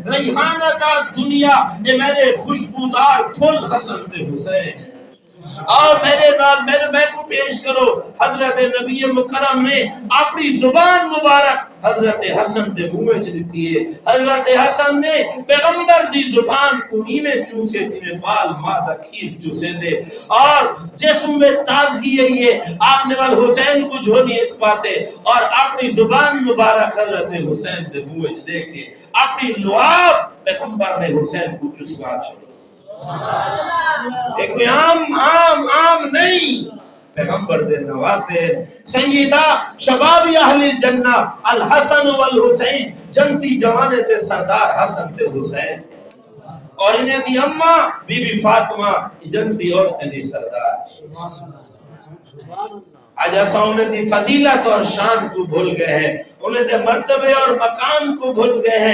ریحانہ کا دنیا یہ میرے خوشبودار پھول حسن تے حسین اور میرے نال میں کو پیش کرو حضرت نبی مکرم نے اپنی زبان مبارک حضرت حسن دے منہ وچ دتی ہے حضرت حسن نے پیغمبر دی زبان کو ایویں چوسے جویں بال ماں دا کھیر چوسے دے اور جسم میں تازگی ہے آپ نے وال حسین کو جھولی ایک پاتے اور اپنی زبان مبارک حضرت حسین دے منہ وچ دے کے اپنی لعاب پیغمبر نے حسین کو چسوا چھوڑی ایک عام نہیں پیغمبر دے نواسے سیدہ شباب اہل جنہ الحسن والحسین جنتی جوانے تے سردار حسن تے حسین اور انہیں دی اماں بی بی فاطمہ جنتی عورتیں دی سردار آج ایسا انہیں دی فضیلت اور شان کو بھول گئے ہیں انہیں دے مرتبے اور مقام کو بھول گئے ہیں